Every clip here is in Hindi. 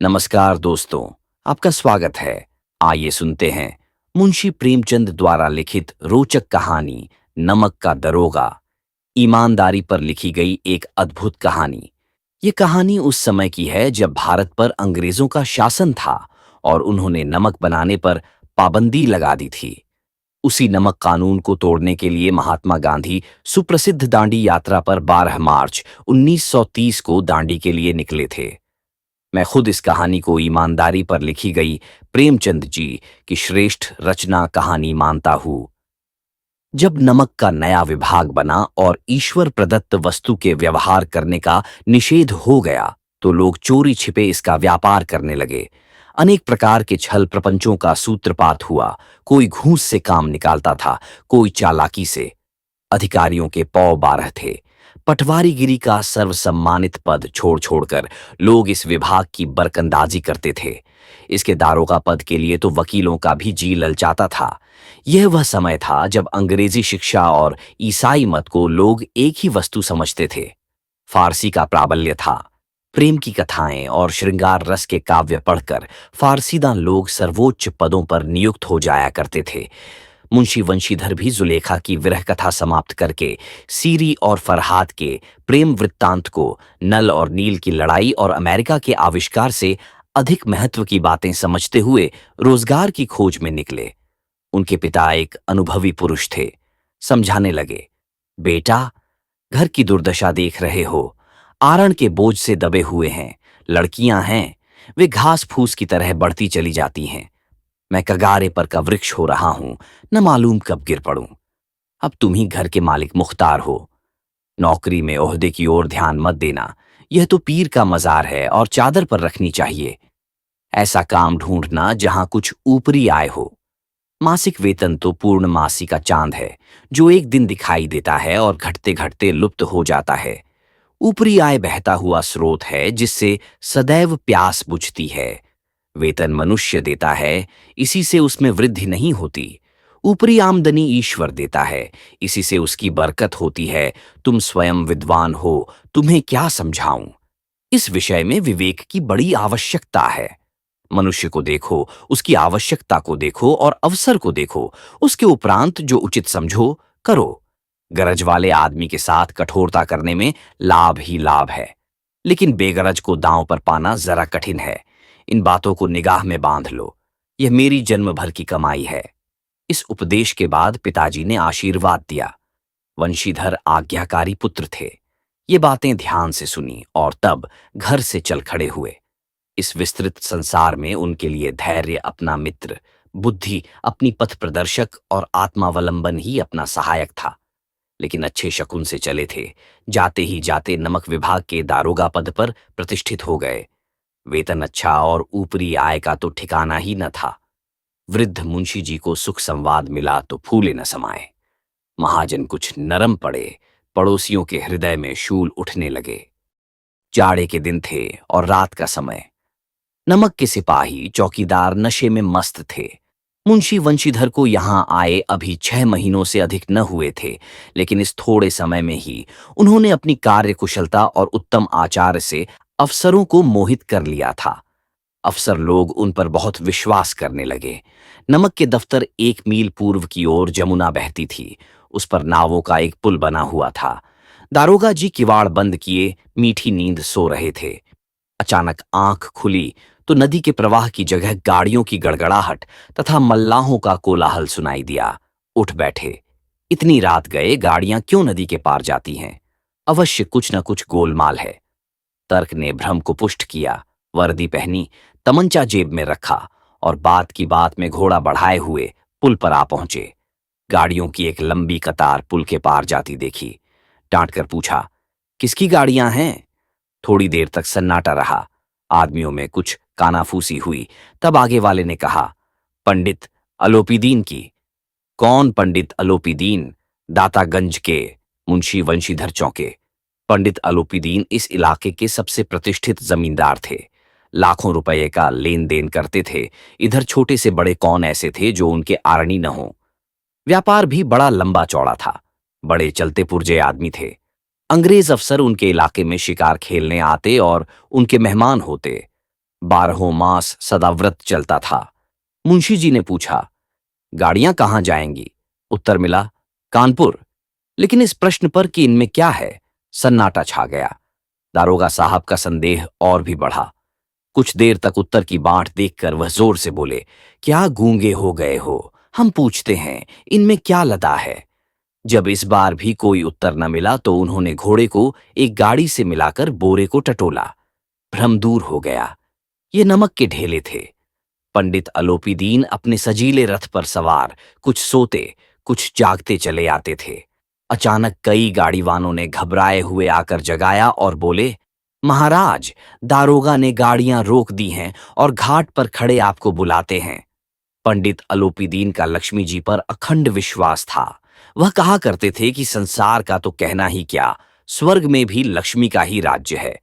नमस्कार दोस्तों, आपका स्वागत है। आइए सुनते हैं मुंशी प्रेमचंद द्वारा लिखित रोचक कहानी नमक का दरोगा। ईमानदारी पर लिखी गई एक अद्भुत कहानी। ये कहानी उस समय की है जब भारत पर अंग्रेजों का शासन था और उन्होंने नमक बनाने पर पाबंदी लगा दी थी। उसी नमक कानून को तोड़ने के लिए महात्मा गांधी सुप्रसिद्ध दांडी यात्रा पर 12 मार्च 1930 को दांडी के लिए निकले थे। मैं खुद इस कहानी को ईमानदारी पर लिखी गई प्रेमचंद जी की श्रेष्ठ रचना कहानी मानता हूं। जब नमक का नया विभाग बना और ईश्वर प्रदत्त वस्तु के व्यवहार करने का निषेध हो गया, तो लोग चोरी छिपे इसका व्यापार करने लगे। अनेक प्रकार के छल प्रपंचों का सूत्रपात हुआ। कोई घूस से काम निकालता था, कोई चालाकी से। अधिकारियों के पौ 12 थे। पटवारीगिरी का सर्वसम्मानित पद छोड़ छोड़कर लोग इस विभाग की बरकंदाजी करते थे। इसके दारोगा पद के लिए तो वकीलों का भी जी ललचाता था। यह वह समय था जब अंग्रेजी शिक्षा और ईसाई मत को लोग एक ही वस्तु समझते थे। फारसी का प्राबल्य था। प्रेम की कथाएं और श्रृंगार रस के काव्य पढ़कर फारसीदां लोग सर्वोच्च पदों पर नियुक्त हो जाया करते थे। मुंशी वंशीधर भी जुलेखा की विरह कथा समाप्त करके सीरी और फरहाद के प्रेम वृत्तांत को, नल और नील की लड़ाई और अमेरिका के आविष्कार से अधिक महत्व की बातें समझते हुए रोजगार की खोज में निकले। उनके पिता एक अनुभवी पुरुष थे। समझाने लगे, बेटा, घर की दुर्दशा देख रहे हो। आरण के बोझ से दबे हुए हैं। लड़कियां हैं, वे घास फूस की तरह बढ़ती चली जाती हैं। मैं कगारे पर का वृक्ष हो रहा हूं, न मालूम कब गिर पड़ूं। अब तुम ही घर के मालिक मुख्तार हो। नौकरी में ओहदे की ओर ध्यान मत देना। यह तो पीर का मजार है और चादर पर रखनी चाहिए। ऐसा काम ढूंढना जहां कुछ ऊपरी आय हो। मासिक वेतन तो पूर्णमासी का चांद है, जो एक दिन दिखाई देता है और घटते घटते लुप्त हो जाता है। ऊपरी आय बहता हुआ स्रोत है जिससे सदैव प्यास बुझती है। वेतन मनुष्य देता है, इसी से उसमें वृद्धि नहीं होती। ऊपरी आमदनी ईश्वर देता है, इसी से उसकी बरकत होती है। तुम स्वयं विद्वान हो, तुम्हें क्या समझाऊं। इस विषय में विवेक की बड़ी आवश्यकता है। मनुष्य को देखो, उसकी आवश्यकता को देखो और अवसर को देखो। उसके उपरांत जो उचित समझो करो। गरज वाले आदमी के साथ कठोरता करने में लाभ ही लाभ है, लेकिन बेगरज को दांव पर पाना जरा कठिन है। इन बातों को निगाह में बांध लो। यह मेरी जन्म भर की कमाई है। इस उपदेश के बाद पिताजी ने आशीर्वाद दिया। वंशीधर आज्ञाकारी पुत्र थे। ये बातें ध्यान से सुनी और तब घर से चल खड़े हुए। इस विस्तृत संसार में उनके लिए धैर्य अपना मित्र, बुद्धि अपनी पथ प्रदर्शक और आत्मावलंबन ही अपना सहायक था। लेकिन अच्छे शकुन से चले थे। जाते ही जाते नमक विभाग के दारोगा पद पर प्रतिष्ठित हो गए। वेतन अच्छा और ऊपरी आय का तो ठिकाना ही न था। वृद्ध मुंशी जी को सुख संवाद मिला तो फूले न समाये। महाजन कुछ नरम पड़े। पड़ोसियों के हृदय में शूल उठने लगे। जाड़े के दिन थे और रात का समय। नमक के सिपाही चौकीदार नशे में मस्त थे। मुंशी वंशीधर को यहां आए अभी 6 महीनों से अधिक न हुए थे, लेकिन इस थोड़े समय में ही उन्होंने अपनी कार्यकुशलता और उत्तम आचार से अफसरों को मोहित कर लिया था। अफसर लोग उन पर बहुत विश्वास करने लगे। नमक के दफ्तर 1 मील पूर्व की ओर जमुना बहती थी। उस पर नावों का एक पुल बना हुआ था। दारोगा जी किवाड़ बंद किए मीठी नींद सो रहे थे। अचानक आंख खुली तो नदी के प्रवाह की जगह गाड़ियों की गड़गड़ाहट तथा मल्लाहों का कोलाहल सुनाई दिया। उठ बैठे। इतनी रात गए, गाड़ियां क्यों नदी के पार जाती हैं? अवश्य कुछ न कुछ गोलमाल है। तर्क ने भ्रम को पुष्ट किया। वर्दी पहनी, तमंचा जेब में रखा और बात की बात में घोड़ा बढ़ाए हुए पुल पर आ पहुंचे। गाड़ियों की एक लंबी कतार पुल के पार जाती देखी। डांट कर पूछा, किसकी गाड़ियां हैं? थोड़ी देर तक सन्नाटा रहा। आदमियों में कुछ कानाफूसी हुई। तब आगे वाले ने कहा, पंडित अलोपीदीन की। कौन पंडित अलोपीदीन? दातागंज के। मुंशी वंशीधर चौंके। पंडित अलोपीदीन इस इलाके के सबसे प्रतिष्ठित जमींदार थे। लाखों रुपए का लेन देन करते थे। इधर छोटे से बड़े कौन ऐसे थे जो उनके आरणी न हो। व्यापार भी बड़ा लंबा चौड़ा था। बड़े चलते पुर्जे आदमी थे। अंग्रेज अफसर उनके इलाके में शिकार खेलने आते और उनके मेहमान होते। 12 मास सदाव्रत चलता था। मुंशी जी ने पूछा, गाड़ियां कहाँ जाएंगी? उत्तर मिला, कानपुर। लेकिन इस प्रश्न पर कि इनमें क्या है, सन्नाटा छा गया। दारोगा साहब का संदेह और भी बढ़ा। कुछ देर तक उत्तर की बाट देखकर वह जोर से बोले, क्या गूंगे हो गए हो? हम पूछते हैं, इनमें क्या लदा है? जब इस बार भी कोई उत्तर न मिला तो उन्होंने घोड़े को एक गाड़ी से मिलाकर बोरे को टटोला। भ्रम दूर हो गया। ये नमक के ढेले थे। पंडित अलोपीदीन अपने सजीले रथ पर सवार कुछ सोते कुछ जागते चले आते थे। अचानक कई गाड़ीवानों ने घबराए हुए आकर जगाया और बोले, महाराज, दारोगा ने गाड़ियां रोक दी हैं और घाट पर खड़े आपको बुलाते हैं। पंडित अलोपीदीन का लक्ष्मी जी पर अखंड विश्वास था। वह कहा करते थे कि संसार का तो कहना ही क्या, स्वर्ग में भी लक्ष्मी का ही राज्य है।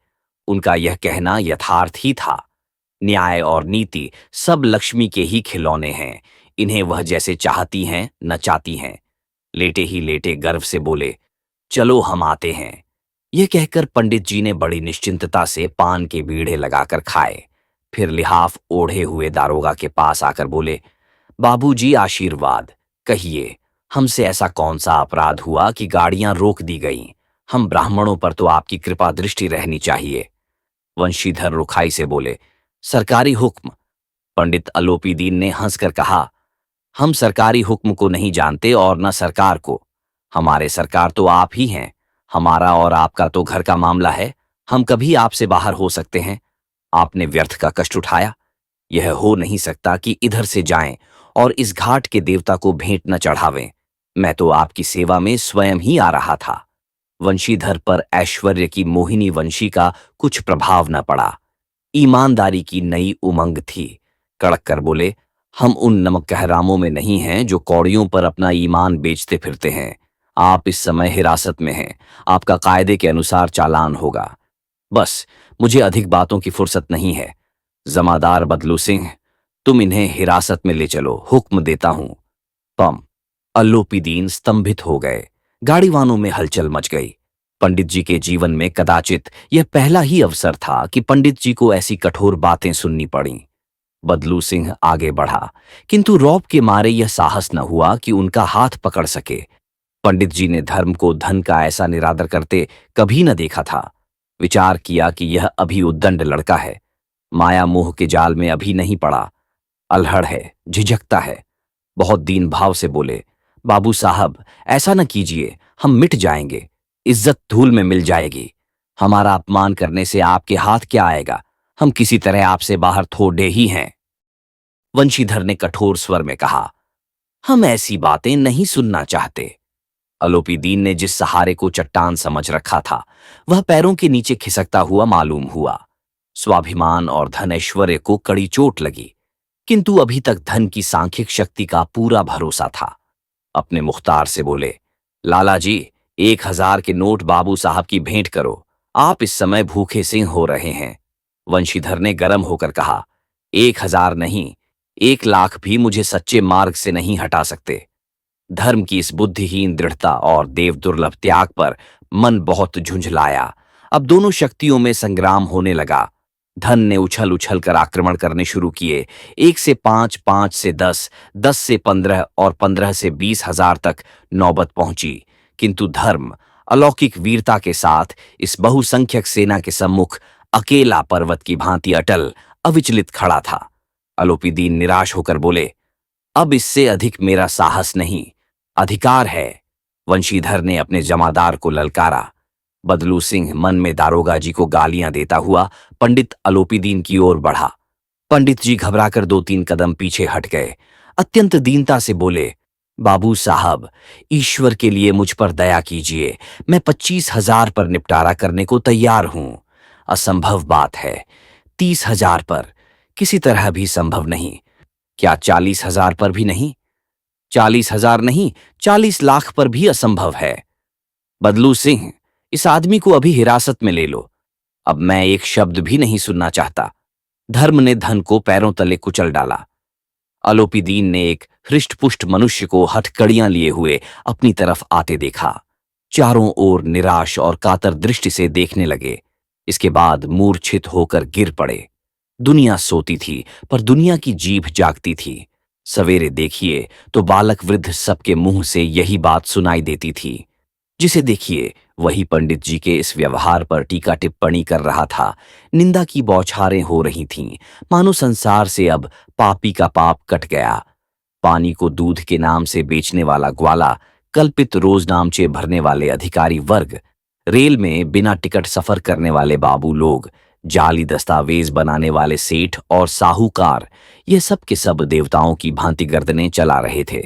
उनका यह कहना यथार्थ ही था। न्याय और नीति सब लक्ष्मी के ही खिलौने हैं। इन्हें वह जैसे चाहती हैं नचाती हैं। लेटे ही लेटे गर्व से बोले, चलो हम आते हैं। यह कहकर पंडित जी ने बड़ी निश्चिंतता से पान के बीड़े लगाकर खाए। फिर लिहाफ ओढ़े हुए दारोगा के पास आकर बोले, बाबूजी आशीर्वाद, कहिए, हमसे ऐसा कौन सा अपराध हुआ कि गाड़ियां रोक दी गईं? हम ब्राह्मणों पर तो आपकी कृपा दृष्टि रहनी चाहिए। वंशीधर रुखाई से बोले, सरकारी हुक्म। पंडित अलोपीदीन ने हंसकर कहा, हम सरकारी हुक्म को नहीं जानते और न सरकार को। हमारे सरकार तो आप ही हैं। हमारा और आपका तो घर का मामला है। हम कभी आपसे बाहर हो सकते हैं। आपने व्यर्थ का कष्ट उठाया। यह हो नहीं सकता कि इधर से जाएं और इस घाट के देवता को भेंट न चढ़ावें। मैं तो आपकी सेवा में स्वयं ही आ रहा था। वंशीधर पर ऐश्वर्य की मोहिनी वंशी का कुछ प्रभाव न पड़ा। ईमानदारी की नई उमंग थी। कड़क कर बोले, हम उन नमकहरामों में नहीं हैं जो कौड़ियों पर अपना ईमान बेचते फिरते हैं। आप इस समय हिरासत में हैं। आपका कायदे के अनुसार चालान होगा। बस, मुझे अधिक बातों की फुर्सत नहीं है। जमादार बदलू सिंह, तुम इन्हें हिरासत में ले चलो, हुक्म देता हूं। पम। अल्लोपीदीन स्तंभित हो गए। गाड़ीवानों में हलचल मच गई। पंडित जी के जीवन में कदाचित यह पहला ही अवसर था कि पंडित जी को ऐसी कठोर बातें सुननी पड़ीं। बदलू सिंह आगे बढ़ा, किंतु रौब के मारे यह साहस न हुआ कि उनका हाथ पकड़ सके। पंडित जी ने धर्म को धन का ऐसा निरादर करते कभी न देखा था। विचार किया कि यह अभी उद्दंड लड़का है। माया मोह के जाल में अभी नहीं पड़ा। अल्हड़ है, झिझकता है। बहुत दीन भाव से बोले, बाबू साहब, ऐसा न कीजिए, हम मिट जाएंगे। इज्जत धूल में मिल जाएगी। हमारा अपमान करने से आपके हाथ क्या आएगा? हम किसी तरह आपसे बाहर थोड़े ही हैं। वंशीधर ने कठोर स्वर में कहा, हम ऐसी बातें नहीं सुनना चाहते। अलोपीदीन ने जिस सहारे को चट्टान समझ रखा था वह पैरों के नीचे खिसकता हुआ मालूम हुआ। स्वाभिमान और धन ऐश्वर्य को कड़ी चोट लगी, किंतु अभी तक धन की सांख्यिक शक्ति का पूरा भरोसा था। अपने मुख्तार से बोले, लाला जी, 1000 के नोट बाबू साहब की भेंट करो। आप इस समय भूखे सिंह हो रहे हैं। वंशीधर ने गर्म होकर कहा, 1000 नहीं, 1,00,000 भी मुझे सच्चे मार्ग से नहीं हटा सकते। धर्म की इस बुद्धिहीन दृढ़ता और देव दुर्लभ त्याग पर मन बहुत झुंझलाया। अब दोनों शक्तियों में संग्राम होने लगा। धन ने उछल उछल कर आक्रमण करने शुरू किए। 1 से 5, 5 से 10, 10 से 15 और 15 से 20,000 तक नौबत पहुंची। किंतु धर्म अलौकिक वीरता के साथ इस बहुसंख्यक सेना के सम्मुख अकेला पर्वत की भांति अटल अविचलित खड़ा था। अलोपीदीन निराश होकर बोले, अब इससे अधिक मेरा साहस नहीं, अधिकार है। वंशीधर ने अपने जमादार को ललकारा। बदलू सिंह मन में दारोगा जी को गालियां देता हुआ पंडित अलोपीदीन की ओर बढ़ा। पंडित जी घबराकर 2-3 कदम पीछे हट गए। अत्यंत दीनता से बोले, बाबू साहब, ईश्वर के लिए मुझ पर दया कीजिए। मैं 25,000 पर निपटारा करने को तैयार हूं। असंभव बात है। 30,000 पर किसी तरह भी संभव नहीं। क्या 40,000 पर भी नहीं? 40,000 नहीं, 40 लाख पर भी असंभव है। बदलू सिंह, इस आदमी को अभी हिरासत में ले लो। अब मैं एक शब्द भी नहीं सुनना चाहता। धर्म ने धन को पैरों तले कुचल डाला। अलोपीदीन ने एक हृष्टपुष्ट मनुष्य को हथकड़ियां लिए हुए अपनी तरफ आते देखा। चारों ओर निराश और कातर दृष्टि से देखने लगे। इसके बाद मूर्छित होकर गिर पड़े। दुनिया सोती थी, पर दुनिया की जीभ जागती थी। सवेरे देखिए तो बालक वृद्ध सबके मुंह से यही बात सुनाई देती थी। जिसे देखिए वही पंडित जी के इस व्यवहार पर टीका टिप्पणी कर रहा था। निंदा की बौछारें हो रही थीं, मानो संसार से अब पापी का पाप कट गया। पानी को दूध के नाम से बेचने वाला ग्वाला, कल्पित रोजनामचे भरने वाले अधिकारी वर्ग, रेल में बिना टिकट सफर करने वाले बाबू लोग, जाली दस्तावेज बनाने वाले सेठ और साहूकार, ये सब के सब देवताओं की भांति गर्दनें चला रहे थे।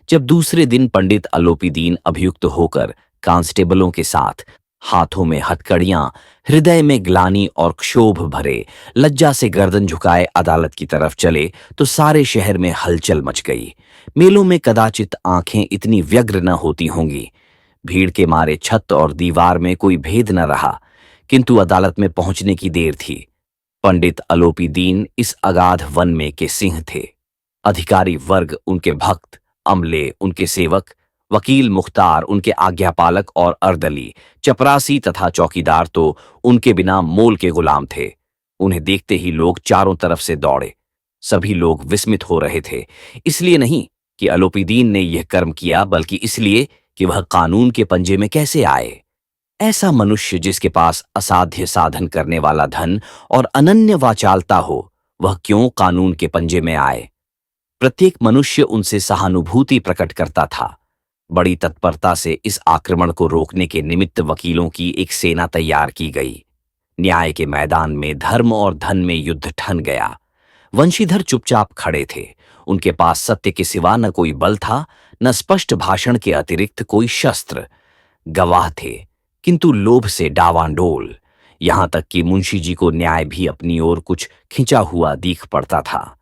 जब दूसरे दिन पंडित अलोपीदीन अभियुक्त होकर कांस्टेबलों के साथ, हाथों में हथकड़ियां, हृदय में ग्लानि और क्षोभ भरे, लज्जा से गर्दन झुकाए अदालत की तरफ चले तो सारे शहर में हलचल मच गई। मेलों में कदाचित आंखें इतनी व्यग्र न होती होंगी। भीड़ के मारे छत और दीवार में कोई भेद न रहा, किंतु अदालत में पहुंचने की देर थी। पंडित अलोपीदीन इस अगाध वन में के सिंह थे। अधिकारी वर्ग उनके भक्त, अमले उनके सेवक, वकील मुख्तार उनके आज्ञापालक और अर्दली, चपरासी तथा चौकीदार तो उनके बिना मोल के गुलाम थे। उन्हें देखते ही लोग चारों तरफ से दौड़े। सभी लोग विस्मित हो रहे थे, इसलिए नहीं कि अलोपीदीन ने यह कर्म किया, बल्कि इसलिए कि वह कानून के पंजे में कैसे आए। ऐसा मनुष्य जिसके पास असाध्य साधन करने वाला धन और अनन्य वाचालता हो, वह क्यों कानून के पंजे में आए। प्रत्येक मनुष्य उनसे सहानुभूति प्रकट करता था। बड़ी तत्परता से इस आक्रमण को रोकने के निमित्त वकीलों की एक सेना तैयार की गई। न्याय के मैदान में धर्म और धन में युद्ध ठन गया। वंशीधर चुपचाप खड़े थे। उनके पास सत्य के सिवा न कोई बल था, न स्पष्ट भाषण के अतिरिक्त कोई शस्त्र। गवाह थे, किंतु लोभ से डावांडोल। यहां तक कि मुंशी जी को न्याय भी अपनी ओर कुछ खिंचा हुआ दीख पड़ता था।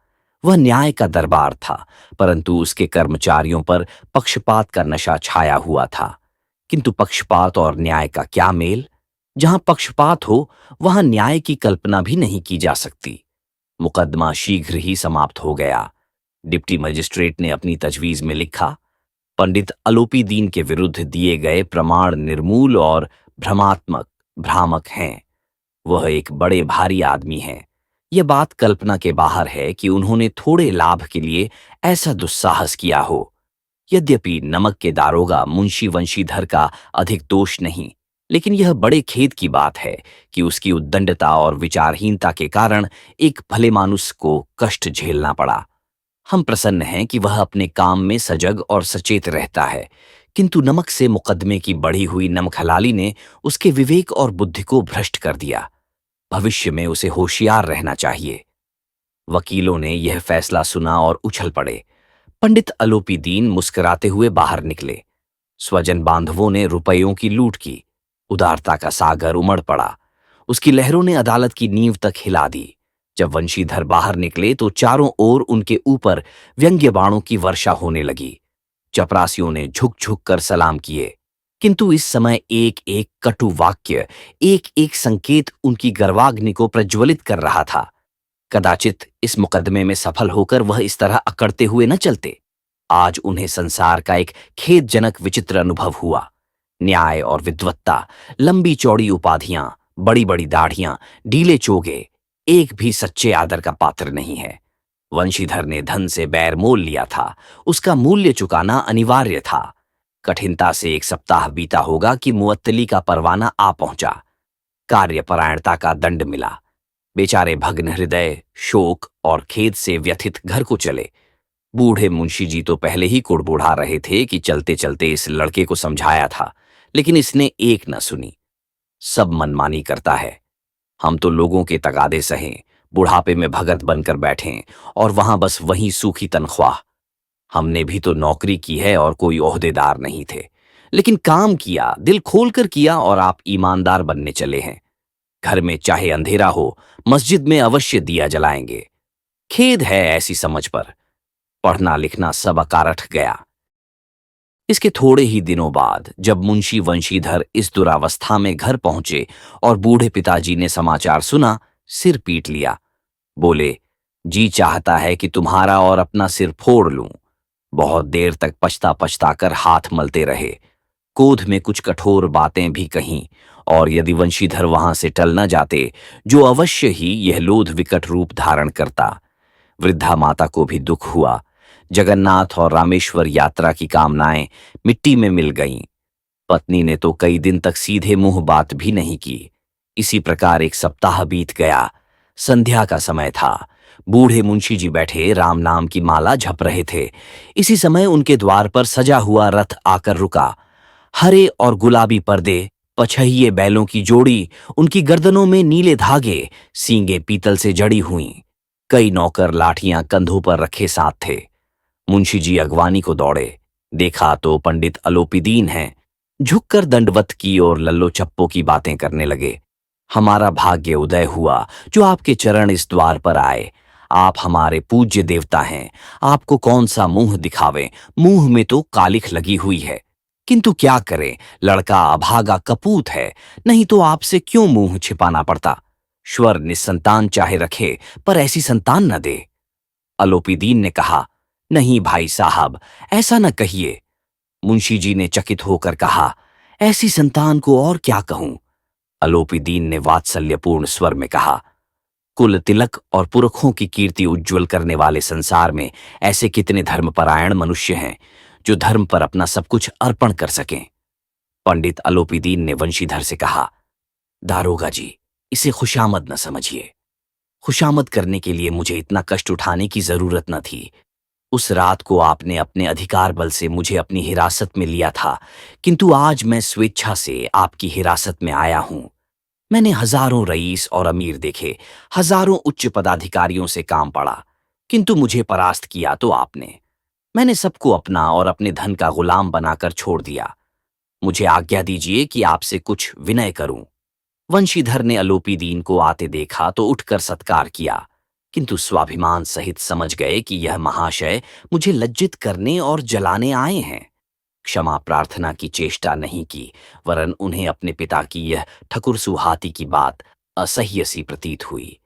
वह न्याय का दरबार था, परंतु उसके कर्मचारियों पर पक्षपात का नशा छाया हुआ था। किंतु पक्षपात और न्याय का क्या मेल। जहां पक्षपात हो वहां न्याय की कल्पना भी नहीं की जा सकती। मुकदमा शीघ्र ही समाप्त हो गया। डिप्टी मजिस्ट्रेट ने अपनी तजवीज में लिखा, पंडित अलोपीदीन के विरुद्ध दिए गए प्रमाण निर्मूल और भ्रमात्मक भ्रामक हैं। वह एक बड़े भारी आदमी हैं। यह बात कल्पना के बाहर है कि उन्होंने थोड़े लाभ के लिए ऐसा दुस्साहस किया हो। यद्यपि नमक के दारोगा मुंशी वंशीधर का अधिक दोष नहीं, लेकिन यह बड़े खेद की बात है कि उसकी उद्दंडता और विचारहीनता के कारण एक भले मानुस को कष्ट झेलना पड़ा। हम प्रसन्न हैं कि वह अपने काम में सजग और सचेत रहता है, किंतु नमक से मुकदमे की बढ़ी हुई नमखलाली ने उसके विवेक और बुद्धि को भ्रष्ट कर दिया। भविष्य में उसे होशियार रहना चाहिए। वकीलों ने यह फैसला सुना और उछल पड़े। पंडित अलोपीदीन मुस्कुराते हुए बाहर निकले। स्वजन बांधवों ने रुपयों की लूट की। उदारता का सागर उमड़ पड़ा। उसकी लहरों ने अदालत की नींव तक हिला दी। जब वंशीधर बाहर निकले तो चारों ओर उनके ऊपर व्यंग्य बाणों की वर्षा होने लगी। चपरासियों ने झुक झुक कर सलाम किए, किंतु इस समय एक एक कटु वाक्य, एक एक संकेत उनकी गर्वाग्नि को प्रज्वलित कर रहा था। कदाचित इस मुकदमे में सफल होकर वह इस तरह अकड़ते हुए न चलते। आज उन्हें संसार का एक खेदजनक विचित्र अनुभव हुआ। न्याय और विद्वत्ता, लंबी चौड़ी उपाधियां, बड़ी बड़ी दाढ़ियां, ढीले चोगे, एक भी सच्चे आदर का पात्र नहीं है। वंशीधर ने धन से बैर मोल लिया था, उसका मूल्य चुकाना अनिवार्य था। कठिनता से एक सप्ताह बीता होगा कि मुअत्तली का परवाना आ पहुंचा। कार्यपरायणता का दंड मिला। बेचारे भग्न हृदय, शोक और खेद से व्यथित घर को चले। बूढ़े मुंशी जी तो पहले ही कुड़बुड़ा रहे थे कि चलते चलते इस लड़के को समझाया था, लेकिन इसने एक न सुनी। सब मनमानी करता है। हम तो लोगों के तगादे सहें, बुढ़ापे में भगत बनकर बैठें और वहां बस वही सूखी तनख्वाह। हमने भी तो नौकरी की है और कोई ओहदेदार नहीं थे, लेकिन काम किया, दिल खोलकर किया और आप ईमानदार बनने चले हैं। घर में चाहे अंधेरा हो, मस्जिद में अवश्य दिया जलाएंगे। खेद है ऐसी समझ पर। पढ़ना लिखना सब अकारठ गया। इसके थोड़े ही दिनों बाद जब मुंशी वंशीधर इस दुरावस्था में घर पहुंचे और बूढ़े पिताजी ने समाचार सुना, सिर पीट लिया। बोले, जी चाहता है कि तुम्हारा और अपना सिर फोड़ लूं। बहुत देर तक पछता पछता कर हाथ मलते रहे। क्रोध में कुछ कठोर बातें भी कहीं, और यदि वंशीधर वहां से टल न जाते, जो अवश्य ही यह लोध विकट रूप धारण करता। वृद्धा माता को भी दुख हुआ। जगन्नाथ और रामेश्वर यात्रा की कामनाएं मिट्टी में मिल गईं। पत्नी ने तो कई दिन तक सीधे मुंह बात भी नहीं की। इसी प्रकार एक सप्ताह बीत गया। संध्या का समय था। बूढ़े मुंशी जी बैठे राम नाम की माला जप रहे थे। इसी समय उनके द्वार पर सजा हुआ रथ आकर रुका। हरे और गुलाबी पर्दे, पछहिए बैलों की जोड़ी, उनकी गर्दनों में नीले धागे, सींगे पीतल से जड़ी हुईं। कई नौकर लाठियां कंधों पर रखे साथ थे। मुंशी जी अगवानी को दौड़े। देखा तो पंडित अलोपीदीन हैं। झुककर दंडवत की और लल्लो चप्पो की बातें करने लगे। हमारा भाग्य उदय हुआ जो आपके चरण इस द्वार पर आए। आप हमारे पूज्य देवता हैं। आपको कौन सा मुंह दिखावें, मुंह में तो कालिख लगी हुई है। किंतु क्या करें, लड़का अभागा कपूत है, नहीं तो आपसे क्यों मुंह छिपाना पड़ता। श्वर निस्संतान चाहे रखे, पर ऐसी संतान न दे। अलोपीदीन ने कहा, नहीं भाई साहब, ऐसा न कहिए। मुंशी जी ने चकित होकर कहा, ऐसी संतान को और क्या कहूं। अलोपीदीन ने वात्सल्यपूर्ण स्वर में कहा, कुल तिलक और पुरखों की कीर्ति उज्ज्वल करने वाले संसार में ऐसे कितने धर्मपरायण मनुष्य हैं जो धर्म पर अपना सब कुछ अर्पण कर सकें। पंडित अलोपीदीन ने वंशीधर से कहा, दारोगा जी, इसे खुशामद न समझिए। खुशामद करने के लिए मुझे इतना कष्ट उठाने की जरूरत न थी। उस रात को आपने अपने अधिकार बल से मुझे अपनी हिरासत में लिया था, किंतु आज मैं स्वेच्छा से आपकी हिरासत में आया हूं। मैंने हजारों रईस और अमीर देखे, हजारों उच्च पदाधिकारियों से काम पड़ा, किंतु मुझे परास्त किया तो आपने। मैंने सबको अपना और अपने धन का गुलाम बनाकर छोड़ दिया। मुझे आज्ञा दीजिए कि आपसे कुछ विनय करूं। वंशीधर ने अलोपीदीन को आते देखा तो उठकर सत्कार किया, किंतु स्वाभिमान सहित समझ गए कि यह महाशय मुझे लज्जित करने और जलाने आए हैं। क्षमा प्रार्थना की चेष्टा नहीं की, वरन उन्हें अपने पिता की यह ठकुर सुहाती की बात असह्य सी प्रतीत हुई।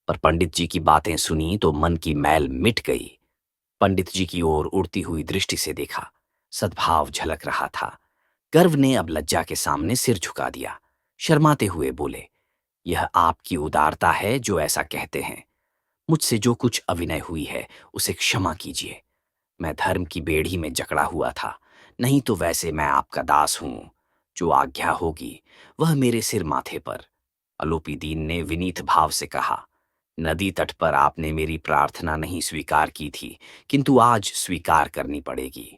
पर पंडित जी की बातें सुनी तो मन की मैल मिट गई। पंडित जी की ओर उड़ती हुई दृष्टि से देखा, सद्भाव झलक रहा था। गर्व ने अब लज्जा के सामने सिर झुका दिया। शर्माते हुए बोले, यह आपकी उदारता है जो ऐसा कहते हैं। मुझसे जो कुछ अविनय हुई है उसे क्षमा कीजिए। मैं धर्म की बेड़ी में जकड़ा हुआ था, नहीं तो वैसे मैं आपका दास हूं। जो आज्ञा होगी वह मेरे सिर माथे पर। अलोपीदीन ने विनीत भाव से कहा, नदी तट पर आपने मेरी प्रार्थना नहीं स्वीकार की थी, किंतु आज स्वीकार करनी पड़ेगी।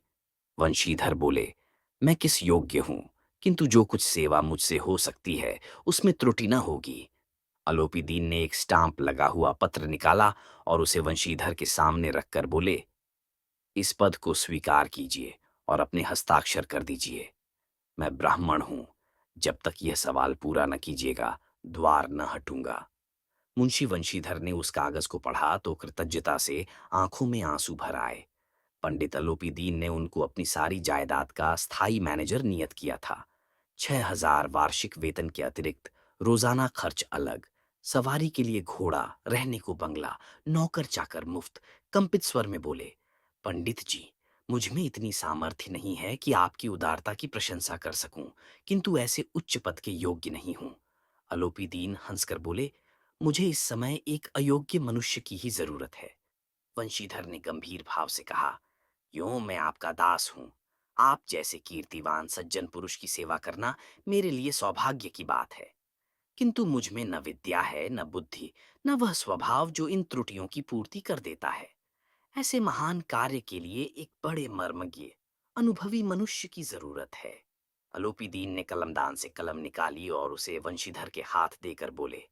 वंशीधर बोले, मैं किस योग्य हूं, किंतु जो कुछ सेवा मुझसे हो सकती है उसमें त्रुटि न होगी। अलोपीदीन ने एक स्टाम्प लगा हुआ पत्र निकाला और उसे वंशीधर के सामने रखकर बोले, इस पद को स्वीकार कीजिए और अपने हस्ताक्षर कर दीजिए। मैं ब्राह्मण हूं। जब तक यह सवाल पूरा न कीजिएगा, द्वार न हटूंगा। मुंशी वंशीधर ने उस कागज को पढ़ा तो कृतज्ञता से आंखों में आंसू भर आए। पंडित अलोपीदीन ने उनको अपनी सारी जायदाद का स्थायी मैनेजर नियत किया था। 6,000 वार्षिक वेतन के अतिरिक्त रोजाना खर्च अलग, सवारी के लिए घोड़ा, रहने को बंगला, नौकर चाकर मुफ्त। कंपित स्वर में बोले, पंडित जी, मुझ में इतनी सामर्थ्य नहीं है कि आपकी उदारता की प्रशंसा कर सकूं, किंतु ऐसे उच्च पद के योग्य नहीं हूं। अलोपीदीन हंसकर बोले, मुझे इस समय एक अयोग्य मनुष्य की ही जरूरत है। वंशीधर ने गंभीर भाव से कहा, यूं मैं आपका दास हूं। आप जैसे कीर्तिवान सज्जन पुरुष की सेवा करना मेरे लिए सौभाग्य की बात है, किंतु मुझ में न विद्या है, न बुद्धि, न वह स्वभाव जो इन त्रुटियों की पूर्ति कर देता है। ऐसे महान कार्य के लिए एक बड़े मर्मज्ञ, अनुभवी मनुष्य की जरूरत है। अलोपीदीन ने कलमदान से कलम निकाली और उसे वंशीधर के हाथ देकर बोले,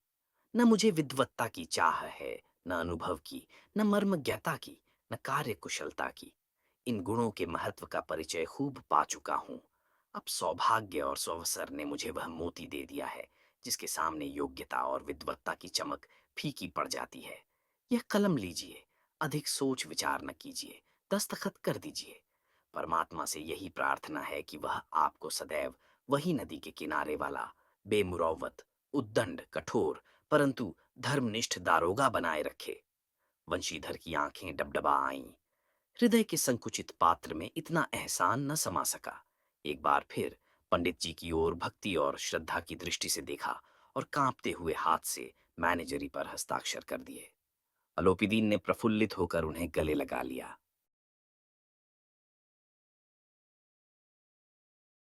न मुझे विद्वत्ता की चाह है, न अनुभव की, न मर्मज्ञता की, न कार्य कुशलता की। इन गुणों के महत्व का परिचय खूब पा चुका हूं। अब सौभाग्य और स्वअवसर ने मुझे वह मोती दे दिया है जिसके सामने योग्यता और विद्वत्ता की चमक फीकी पड़ जाती है। यह कलम लीजिए, अधिक सोच विचार न कीजिए, दस्तखत कर दीजिए। परमात्मा से यही प्रार्थना है कि वह आपको सदैव वही नदी के किनारे वाला बेमुरौवत, उद्दंड, कठोर, परंतु धर्मनिष्ठ दारोगा बनाए रखे। वंशीधर की आंखें डबडबा आईं। हृदय के संकुचित पात्र में इतना एहसान न समा सका। एक बार फिर पंडित जी की ओर भक्ति और श्रद्धा की दृष्टि से देखा और कांपते हुए हाथ से मैनेजरी पर हस्ताक्षर कर दिए। अलोपीदीन ने प्रफुल्लित होकर उन्हें गले लगा लिया।